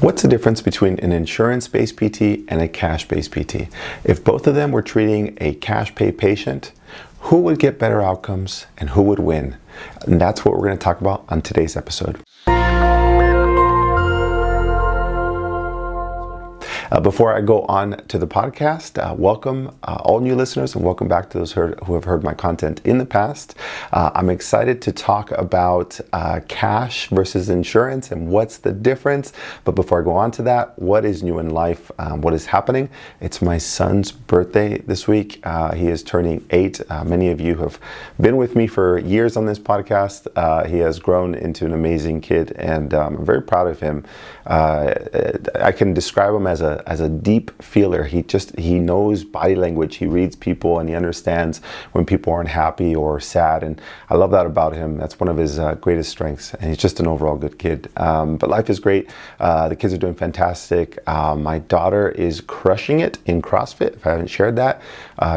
What's the difference between an insurance-based PT and a cash-based PT? If both of them were treating a cash pay patient, who would get better outcomes and who would win? And that's what we're going to talk about on today's episode. Before I go on to the podcast, welcome all new listeners and welcome back to those who have heard my content in the past. I'm excited to talk about cash versus insurance and what's the difference. But before I go on to that, what is new in life? What is happening? It's my son's birthday this week. He is turning 8. Many of you have been with me for years on this podcast. He has grown into an amazing kid and I'm very proud of him. I can describe him as a deep feeler. He knows body language. He reads people and he understands when people aren't happy or sad. And I love that about him. That's one of his greatest strengths. And he's just an overall good kid. But life is great. The kids are doing fantastic. My daughter is crushing it in CrossFit. If I haven't shared that,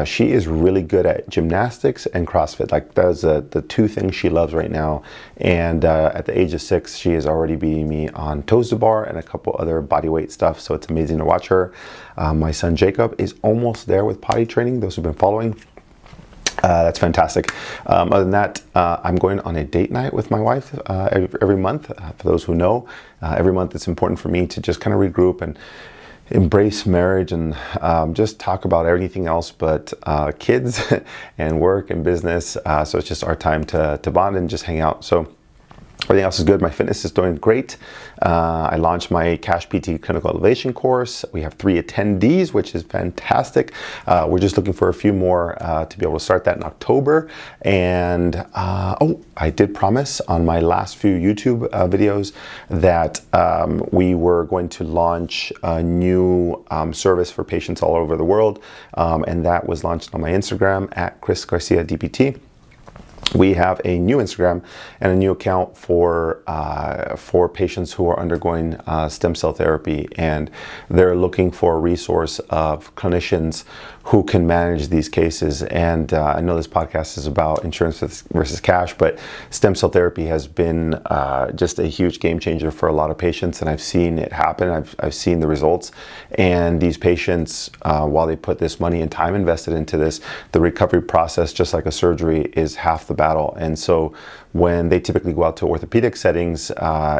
she is really good at gymnastics and CrossFit. Like those the two things she loves right now. And at the age of 6, she is already beating me on toes to bar and a couple other body weight stuff. So it's amazing to watch her. My son Jacob is almost there with potty training. Those who've been following, that's fantastic. Other than that, I'm going on a date night with my wife every month. For those who know, every month it's important for me to just kind of regroup and embrace marriage and just talk about everything else but kids and work and business. So it's just our time to bond and just hang out. So everything else is good. My fitness is doing great. I launched my Cash PT Clinical Elevation course. We have 3 attendees, which is fantastic. We're just looking for a few more to be able to start that in October. And I did promise on my last few YouTube videos that we were going to launch a new service for patients all over the world. And that was launched on my Instagram at Chris Garcia DPT. We have a new Instagram and a new account for patients who are undergoing stem cell therapy, and they're looking for a resource of clinicians who can manage these cases. And I know this podcast is about insurance versus cash, but stem cell therapy has been just a huge game changer for a lot of patients, and I've seen it happen. I've seen the results. And these patients, while they put this money and time invested into this, the recovery process, just like a surgery, is half the battle. And so when they typically go out to orthopedic settings,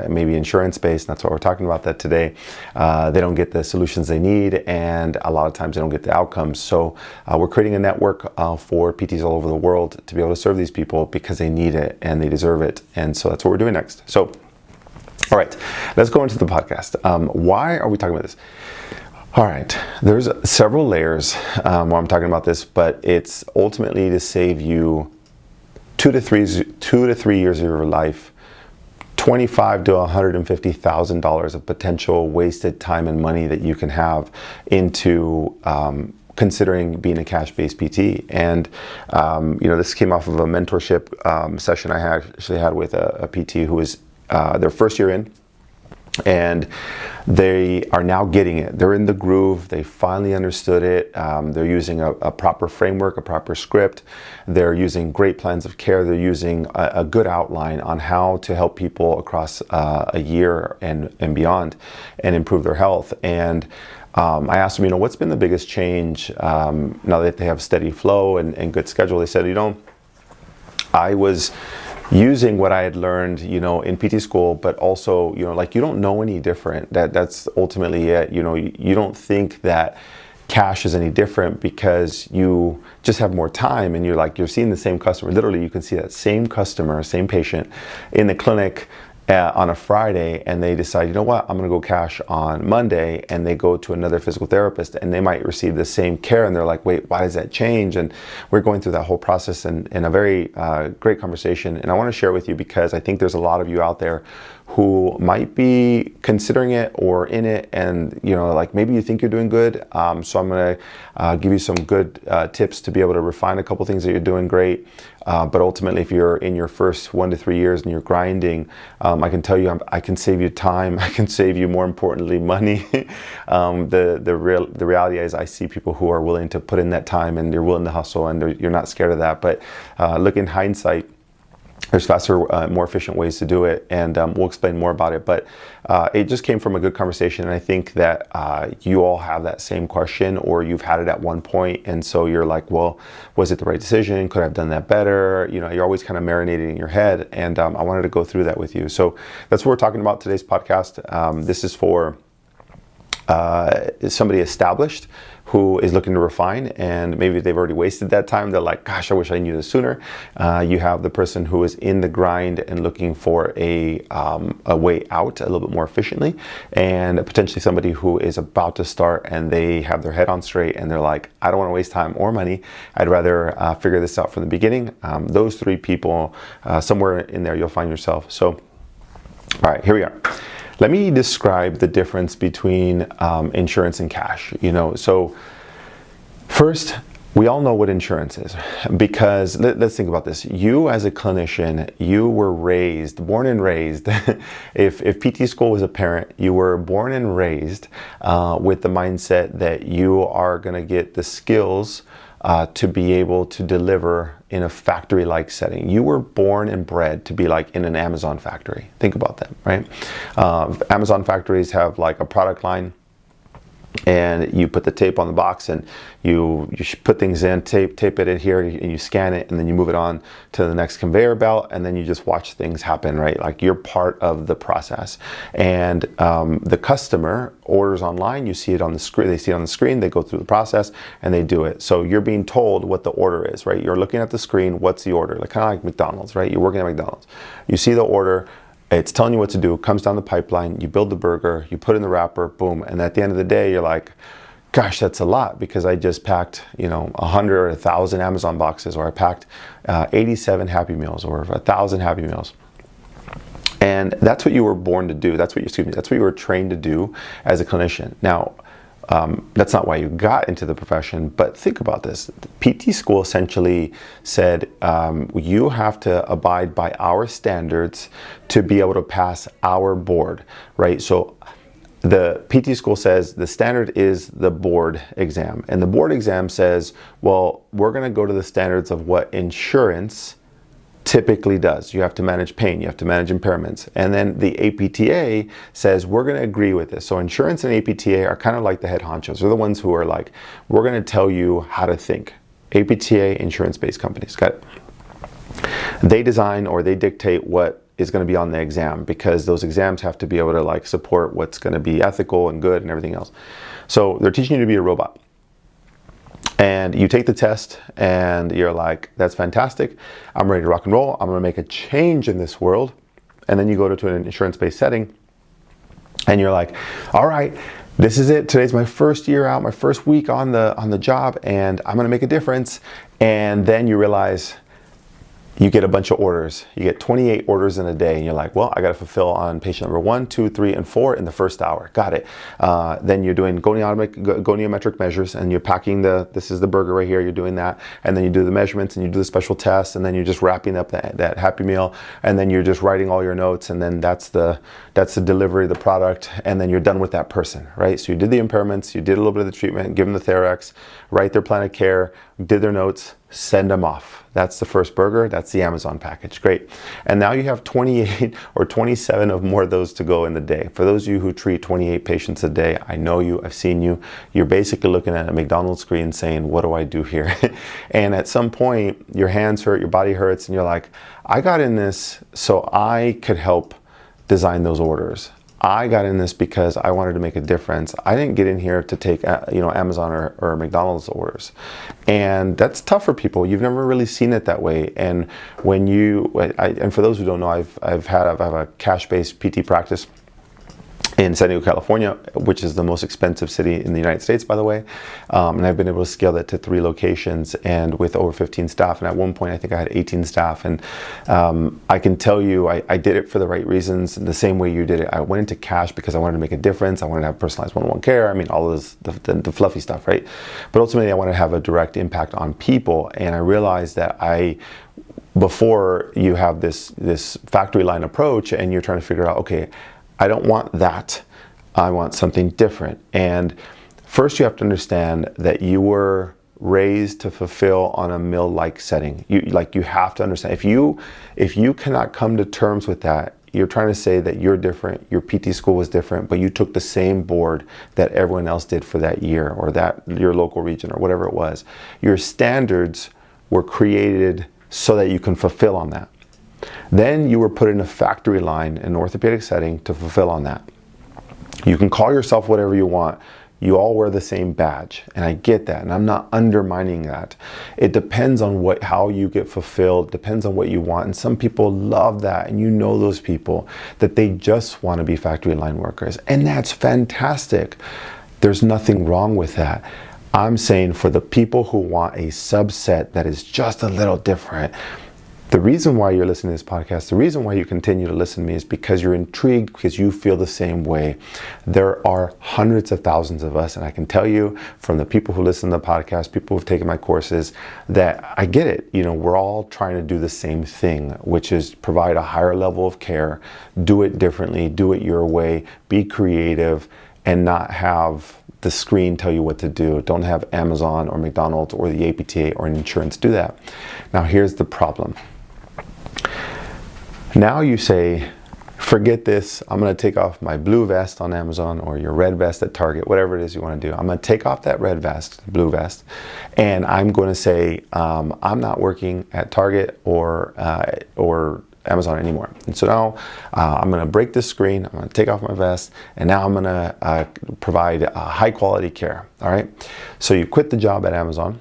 maybe insurance-based, and that's what we're talking about that today, they don't get the solutions they need, and a lot of times they don't get the outcomes. So we're creating a network for PTs all over the world to be able to serve these people because they need it and they deserve it. And so that's what we're doing next. So, all right, let's go into the podcast. Why are we talking about this? All right, there's several layers while I'm talking about this, but it's ultimately to save you 2 to 3 years of your life, $25,000 to $150,000 of potential wasted time and money that you can have into considering being a cash-based PT. And this came off of a mentorship session I actually had with a PT who was their first year in. And they are now getting it. They're in the groove. They finally understood it. They're using a proper framework, a proper script. They're using great plans of care. They're using a good outline on how to help people across a year and beyond and improve their health. And I asked them, what's been the biggest change now that they have steady flow and good schedule? They said, I was using what I had learned, in PT school, but also, you don't know any different. That's ultimately it. You don't think that cash is any different because you just have more time and you're seeing the same customer. Literally, you can see that same customer, same patient in the clinic on a Friday, and they decide, I'm going to go cash on Monday, and they go to another physical therapist and they might receive the same care, and they're like, wait, why does that change? And we're going through that whole process in a very great conversation, and I want to share with you because I think there's a lot of you out there who might be considering it or in it, and maybe you think you're doing good. So I'm going to give you some good tips to be able to refine a couple things that you're doing great. But ultimately, if you're in your first 1 to 3 years and you're grinding, I can tell you I can save you time. I can save you, more importantly, money. The reality is I see people who are willing to put in that time and they're willing to hustle and you're not scared of that. But look, in hindsight, There's faster, more efficient ways to do it, and we'll explain more about it. But it just came from a good conversation, and I think that you all have that same question, or you've had it at one point, and so you're like, well, was it the right decision? Could I have done that better? You know, you're always kind of marinating in your head, and I wanted to go through that with you. So that's what we're talking about today's podcast. This is for somebody established who is looking to refine, and maybe they've already wasted that time. They're like, gosh, I wish I knew this sooner. You have the person who is in the grind and looking for a way out a little bit more efficiently, and potentially somebody who is about to start and they have their head on straight and they're like, I don't want to waste time or money. I'd rather figure this out from the beginning. Those three people, somewhere in there you'll find yourself. So, all right, here we are. Let me describe the difference between insurance and cash. You know, so first, we all know what insurance is, because let's think about this. You as a clinician, you were born and raised. if PT school was a parent, you were born and raised with the mindset that you are going to get the skills to be able to deliver in a factory-like setting. You were born and bred to be like in an Amazon factory. Think about that, right? Amazon factories have like a product line, and you put the tape on the box, and you put things in, tape it in here, and you scan it, and then you move it on to the next conveyor belt, and then you just watch things happen, right? Like you're part of the process. And the customer orders online, you see it on the screen, they see it on the screen, they go through the process, and they do it. So you're being told what the order is, right? You're looking at the screen, what's the order? Like kind of like McDonald's, right? You're working at McDonald's. You see the order, it's telling you what to do, it comes down the pipeline, you build the burger, you put in the wrapper, boom. And at the end of the day, you're like, gosh, that's a lot, because I just packed, 100 or 1,000 Amazon boxes, or I packed 87 Happy Meals, or 1,000 Happy Meals. And that's what you were born to do. That's what you were trained to do as a clinician. Now, that's not why you got into the profession, but think about this. PT school essentially said you have to abide by our standards to be able to pass our board, right? So the PT school says the standard is the board exam, and the board exam says, well, we're going to go to the standards of what insurance typically does. You have to manage pain, you have to manage impairments. And then the APTA says we're going to agree with this. So insurance and APTA are kind of like the head honchos. They're the ones who are like, we're going to tell you how to think. APTA, insurance-based companies. Got it. They design or they dictate what is going to be on the exam, because those exams have to be able to like support what's going to be ethical and good and everything else. So they're teaching you to be a robot. And you take the test and you're like, that's fantastic. I'm ready to rock and roll. I'm going to make a change in this world. And then you go to an insurance-based setting and you're like, all right, this is it. Today's my first year out, my first week on the job, and I'm going to make a difference. And then you realize you get a bunch of orders. You get 28 orders in a day, and you're like, well, I got to fulfill on patient number 1, 2, 3, and 4 in the first hour. Got it. Then you're doing goniometric measures, and you're packing this is the burger right here. You're doing that, and then you do the measurements, and you do the special tests, and then you're just wrapping up that Happy Meal, and then you're just writing all your notes, and then that's the delivery of the product, and then you're done with that person, right? So you did the impairments, you did a little bit of the treatment, give them the Therax, write their plan of care, did their notes, send them off. That's the first burger. That's the Amazon package. Great. And now you have 28 or 27 of more of those to go in the day. For those of you who treat 28 patients a day, I know you, I've seen you. You're basically looking at a McDonald's screen saying, what do I do here? And at some point, your hands hurt, your body hurts, and you're like, I got in this so I could help design those orders. I got in this because I wanted to make a difference. I didn't get in here to take Amazon or McDonald's orders. And that's tough for people. You've never really seen it that way. And when and for those who don't know, I have a cash-based PT practice in San Diego, California, which is the most expensive city in the United States, by the way. And I've been able to scale that to 3 locations and with over 15 staff. And at one point, I think I had 18 staff. And I can tell you, I did it for the right reasons, the same way you did it. I went into cash because I wanted to make a difference. I wanted to have personalized one-on-one care. I mean, all of the fluffy stuff, right? But ultimately, I wanted to have a direct impact on people. And I realized that before you have this factory line approach and you're trying to figure out, okay, I don't want that. I want something different. And first you have to understand that you were raised to fulfill on a mill-like setting. You have to understand, if you cannot come to terms with that, you're trying to say that you're different, your PT school was different, but you took the same board that everyone else did for that year, or that your local region, or whatever it was. Your standards were created so that you can fulfill on that. Then you were put in a factory line in an orthopedic setting to fulfill on that. You can call yourself whatever you want. You all wear the same badge, and I get that, and I'm not undermining that. It depends on how you get fulfilled, depends on what you want, and some people love that, and you know those people, that they just want to be factory line workers, and that's fantastic. There's nothing wrong with that. I'm saying for the people who want a subset that is just a little different, the reason why you're listening to this podcast, the reason why you continue to listen to me is because you're intrigued, because you feel the same way. There are hundreds of thousands of us, and I can tell you from the people who listen to the podcast, people who've taken my courses, that I get it. We're all trying to do the same thing, which is provide a higher level of care, do it differently, do it your way, be creative, and not have the screen tell you what to do. Don't have Amazon or McDonald's or the APTA or an insurance do that. Now here's the problem. Now you say, forget this, I'm going to take off my blue vest on Amazon or your red vest at Target, whatever it is you want to do. I'm going to take off that red vest, blue vest, and I'm going to say, I'm not working at Target or Amazon anymore. And so now I'm going to break this screen, I'm going to take off my vest, and now I'm going to provide high quality care. All right. So you quit the job at Amazon,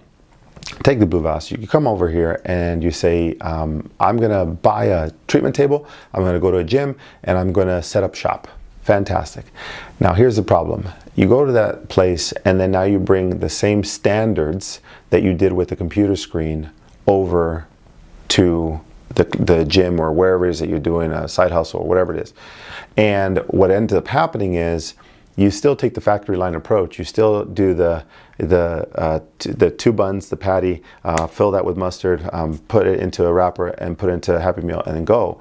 take the blue vest, you come over here and you say, I'm going to buy a treatment table, I'm going to go to a gym, and I'm going to set up shop. Fantastic. Now here's the problem. You go to that place, and then now you bring the same standards that you did with the computer screen over to the gym or wherever it is that you're doing a side hustle or whatever it is. And what ends up happening is you still take the factory line approach. You still do the 2 buns, the patty, fill that with mustard, put it into a wrapper and put it into a Happy Meal and then go.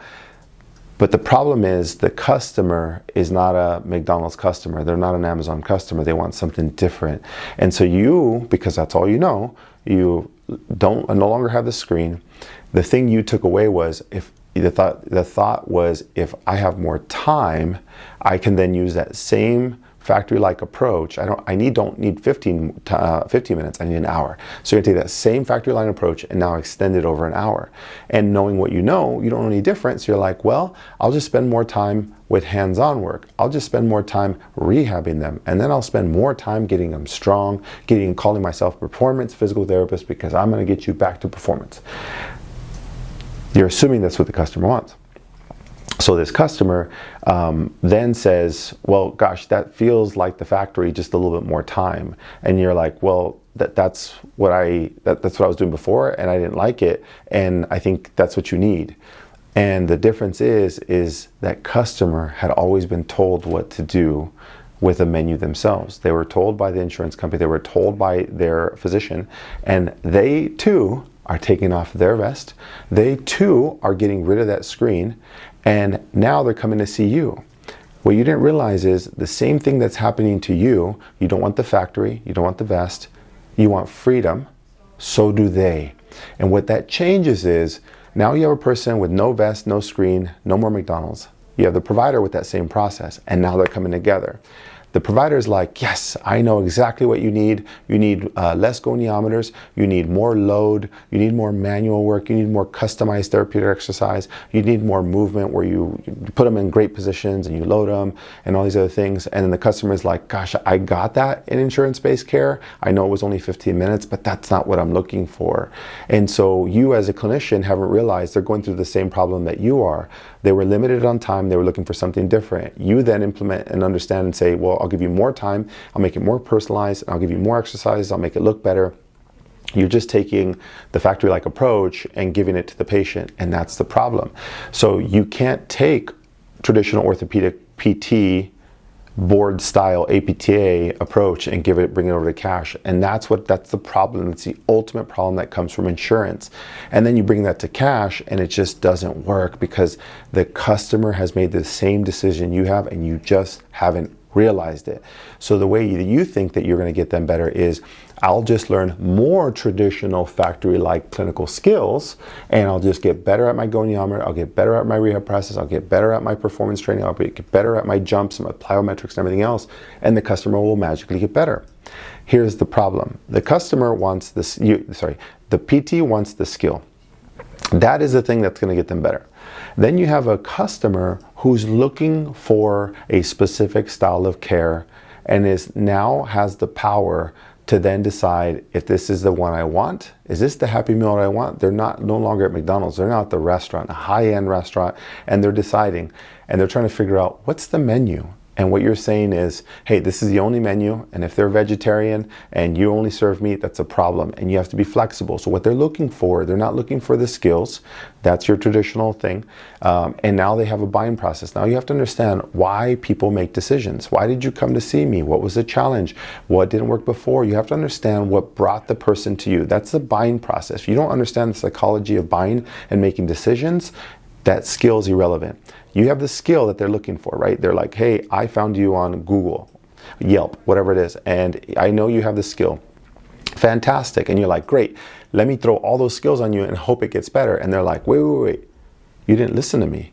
But the problem is the customer is not a McDonald's customer. They're not an Amazon customer. They want something different. And so you, because that's all you know, you no longer have the screen. The thing you took away was the thought was, if I have more time, I can then use that same factory-like approach. I don't need 15 minutes, I need an hour. So you're gonna take that same factory line approach and now extend it over an hour. And knowing what you don't know any different. So you're like, well, I'll just spend more time with hands-on work. I'll just spend more time rehabbing them. And then I'll spend more time getting them strong, calling myself performance physical therapist, because I'm gonna get you back to performance. You're assuming that's what the customer wants. So this customer then says, well, gosh, that feels like the factory, just a little bit more time. And you're like, well, that's what I was doing before, and I didn't like it, and I think that's what you need. And the difference is that customer had always been told what to do with a menu themselves. They were told by the insurance company, they were told by their physician, and they too are taking off their vest. They too are getting rid of that screen, and now they're coming to see you. What you didn't realize is the same thing that's happening to you. You don't want the factory, you don't want the vest, you want freedom, so do they. And what that changes is, now you have a person with no vest, no screen, no more McDonald's. You have the provider with that same process, and now they're coming together. The provider is like, yes, I know exactly what you need. You need less goniometers, you need more load, you need more manual work, you need more customized therapeutic exercise, you need more movement where you put them in great positions and you load them and all these other things. And then the customer is like, gosh, I got that in insurance-based care. I know it was only 15 minutes, but that's not what I'm looking for. And so you as a clinician haven't realized they're going through the same problem that you are. They were limited on time, they were looking for something different. You then implement and understand and say, well, I'll give you more time, I'll make it more personalized, I'll give you more exercises, I'll make it look better. You're just taking the factory-like approach and giving it to the patient, and that's the problem. So you can't take traditional orthopedic PT board style APTA approach and bring it over to cash. And that's the problem. It's the ultimate problem that comes from insurance. And then you bring that to cash and it just doesn't work because the customer has made the same decision you have and you just haven't realized it. So the way that you think that you're going to get them better is, I'll just learn more traditional factory-like clinical skills, and I'll just get better at my goniometer, I'll get better at my rehab process, I'll get better at my performance training, I'll get better at my jumps and my plyometrics and everything else, and the customer will magically get better. Here's the problem. The customer wants this, the PT wants the skill. That is the thing that's going to get them better. Then you have a customer who's looking for a specific style of care and now has the power to then decide if this is the one I want. Is this the Happy Meal that I want? They're no longer at McDonald's. They're not at the restaurant, a high-end restaurant, and they're deciding, and they're trying to figure out what's the menu. And what you're saying is, hey, this is the only menu, and if they're vegetarian and you only serve meat, that's a problem, and you have to be flexible. So what they're looking for, they're not looking for the skills. That's your traditional thing. And now they have a buying process. Now you have to understand why people make decisions. Why did you come to see me? What was the challenge? What didn't work before? You have to understand what brought the person to you. That's the buying process. If you don't understand the psychology of buying and making decisions, that skill is irrelevant. You have the skill that they're looking for, right? They're like, hey, I found you on Google, Yelp, whatever it is, and I know you have the skill. Fantastic. And you're like, great, let me throw all those skills on you and hope it gets better. And they're like, wait, you didn't listen to me.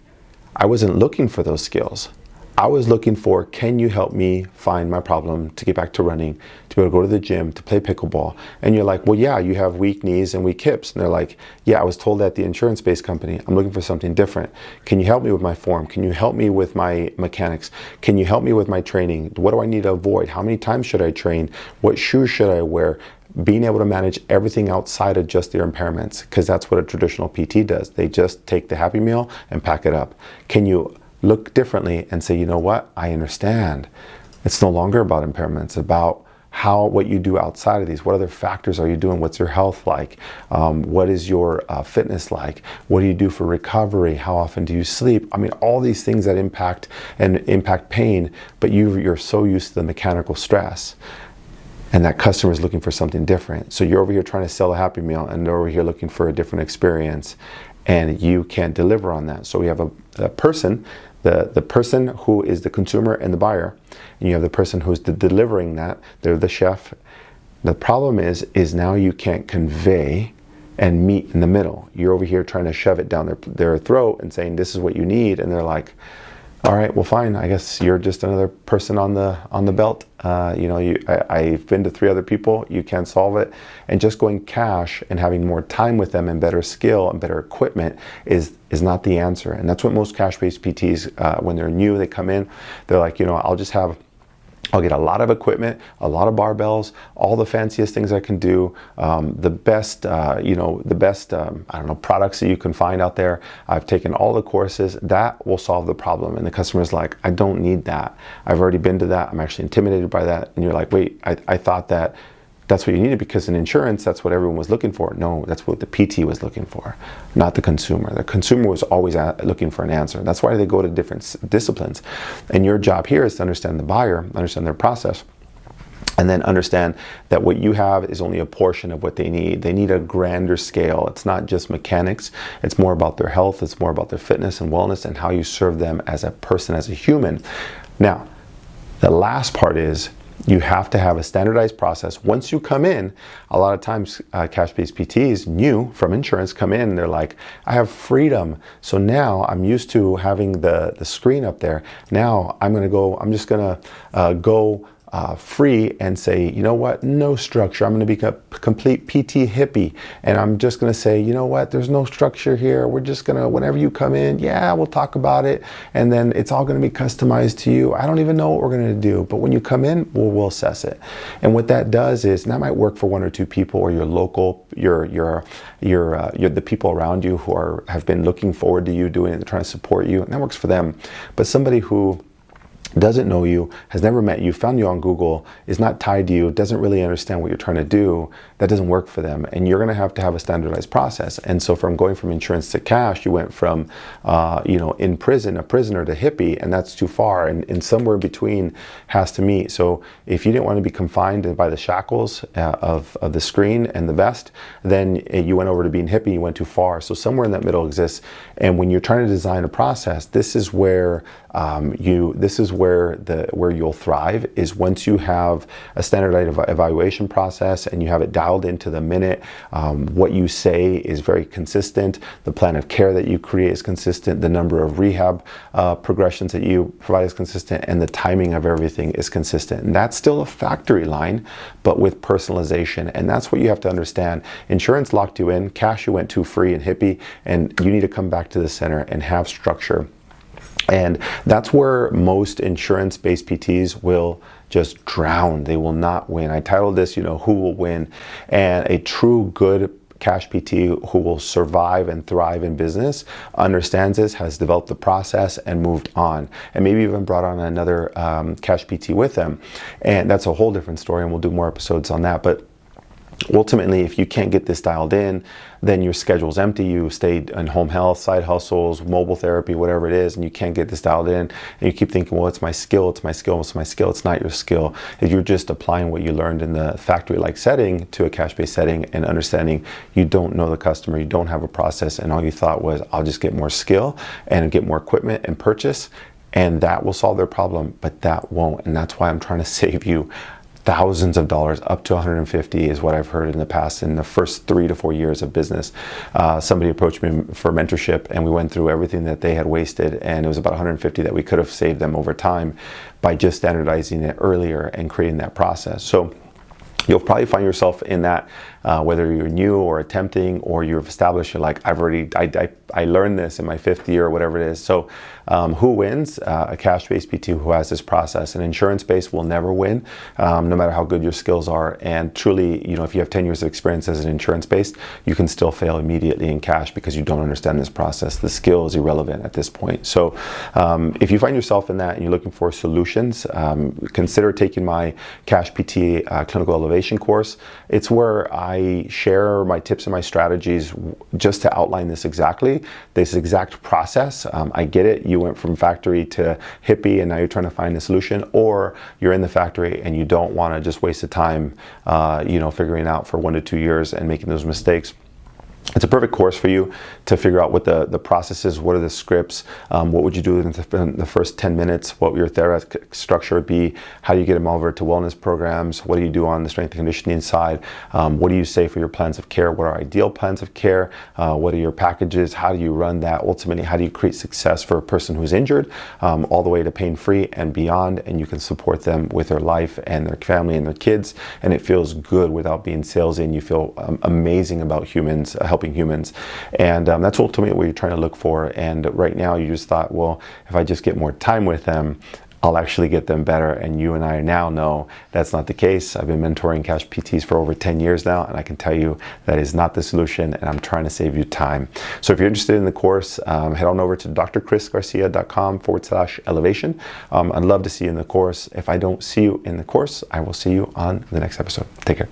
I wasn't looking for those skills. I was looking for, can you help me find my problem to get back to running, to be able to go to the gym, to play pickleball? And you're like, well, yeah, you have weak knees and weak hips. And they're like, yeah, I was told at the insurance-based company, I'm looking for something different. Can you help me with my form? Can you help me with my mechanics? Can you help me with my training? What do I need to avoid? How many times should I train? What shoes should I wear? Being able to manage everything outside of just their impairments, because that's what a traditional PT does. They just take the Happy Meal and pack it up. Can you look differently and say, you know what, I understand. It's no longer about impairments, it's about what you do outside of these. What other factors are you doing? What's your health like? What is your fitness like? What do you do for recovery? How often do you sleep? I mean, all these things that impact pain, but you're so used to the mechanical stress. And that customer is looking for something different. So you're over here trying to sell a Happy Meal, and they're over here looking for a different experience, and you can't deliver on that. So we have a person, the person who is the consumer and the buyer, and you have the person who's delivering that. They're the chef. The problem is now you can't convey and meet in the middle. You're over here trying to shove it down their throat and saying, this is what you need, and they're like, all right, well, fine. I guess you're just another person on the belt. I've been to 3 other people. You can't solve it. And just going cash and having more time with them and better skill and better equipment is not the answer. And that's what most cash-based PTs, when they're new, they come in, they're like, I'll get a lot of equipment, a lot of barbells, all the fanciest things I can do, the best products that you can find out there. I've taken all the courses. That will solve the problem. And the customer's like, I don't need that. I've already been to that. I'm actually intimidated by that. And you're like, wait, I thought that's what you needed, because in insurance, that's what everyone was looking for. No, that's what the PT was looking for, not the consumer. The consumer was always looking for an answer. That's why they go to different disciplines. And your job here is to understand the buyer, understand their process, and then understand that what you have is only a portion of what they need. They need a grander scale. It's not just mechanics. It's more about their health. It's more about their fitness and wellness and how you serve them as a person, as a human. Now, the last part is, you have to have a standardized process. Once you come in, a lot of times cash-based PTs, new from insurance, come in and they're like, I have freedom. So now I'm used to having the screen up there. Now I'm just gonna go free and say, you know what, no structure. I'm going to be a complete PT hippie, and I'm just going to say, you know what, there's no structure here. We're just going to, whenever you come in, yeah, we'll talk about it, and then it's all going to be customized to you. I don't even know what we're going to do, but when you come in, we'll assess it. And what that does is, and that might work for 1 or 2 people, or your local, you're the people around you who have been looking forward to you doing it, trying to support you, and that works for them. But somebody who doesn't know you, has never met you, found you on Google, is not tied to you, doesn't really understand what you're trying to do, that doesn't work for them. And you're going to have a standardized process. And so from going from insurance to cash, you went from, in prison, a prisoner, to hippie, and that's too far. And somewhere in between has to meet. So if you didn't want to be confined by the shackles of the screen and the vest, then you went over to being hippie, you went too far. So somewhere in that middle exists. And when you're trying to design a process, this is where where you'll thrive, is once you have a standardized evaluation process and you have it dialed into the minute. What you say is very consistent. The plan of care that you create is consistent. The number of rehab progressions that you provide is consistent, and the timing of everything is consistent. And that's still a factory line, but with personalization. And that's what you have to understand. Insurance locked you in. Cash, you went too free and hippie, and you need to come back to the center and have structure. And that's where most insurance-based PTs will just drown. They will not win. I titled this, who will win? And a true good cash PT who will survive and thrive in business understands this, has developed the process and moved on, and maybe even brought on another cash PT with them. And that's a whole different story, and we'll do more episodes on that. But ultimately, if you can't get this dialed in, then your schedule's empty. You stay in home health, side hustles, mobile therapy, whatever it is, and you can't get this dialed in. And you keep thinking, well, it's my skill, it's my skill, it's my skill. It's not your skill. You're just applying what you learned in the factory-like setting to a cash-based setting, and understanding you don't know the customer, you don't have a process, and all you thought was, I'll just get more skill and get more equipment and purchase, and that will solve their problem. But that won't. And that's why I'm trying to save you thousands of dollars. Up to 150 is what I've heard in the past, in the first 3 to 4 years of business. Somebody approached me for mentorship, and we went through everything that they had wasted, and it was about 150 that we could have saved them over time by just standardizing it earlier and creating that process. So you'll probably find yourself in that, whether you're new or attempting, or you've established, you're like, I learned this in my 5th year or whatever it is. So who wins? A cash-based PT who has this process. An insurance-based will never win, no matter how good your skills are. And truly, if you have 10 years of experience as an insurance-based, you can still fail immediately in cash because you don't understand this process. The skill is irrelevant at this point. So if you find yourself in that and you're looking for solutions, consider taking my Cash PT Clinical Elevation course. It's where I share my tips and my strategies just to outline this exact process. I get it. You went from factory to hippie, and now you're trying to find a solution, or you're in the factory and you don't want to just waste the time, figuring out for 1 to 2 years and making those mistakes. It's a perfect course for you to figure out what the process is, what are the scripts, what would you do in the first 10 minutes, what your therapeutic structure would be, how do you get them over to wellness programs, what do you do on the strength and conditioning side, what do you say for your plans of care, what are ideal plans of care, what are your packages, how do you run that, ultimately how do you create success for a person who's injured, all the way to pain-free and beyond, and you can support them with their life and their family and their kids, and it feels good without being salesy, and you feel amazing about humans, helping humans. And that's ultimately what you're trying to look for. And right now you just thought, well, if I just get more time with them, I'll actually get them better. And you and I now know that's not the case. I've been mentoring cash PTs for over 10 years now, and I can tell you that is not the solution, and I'm trying to save you time. So if you're interested in the course, head on over to drchrisgarcia.com/elevation. I'd love to see you in the course. If I don't see you in the course, I will see you on the next episode. Take care.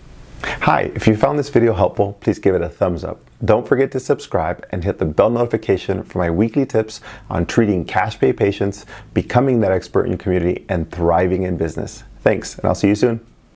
Hi, if you found this video helpful, please give it a thumbs up. Don't forget to subscribe and hit the bell notification for my weekly tips on treating cash pay patients, becoming that expert in your community, and thriving in business. Thanks, and I'll see you soon.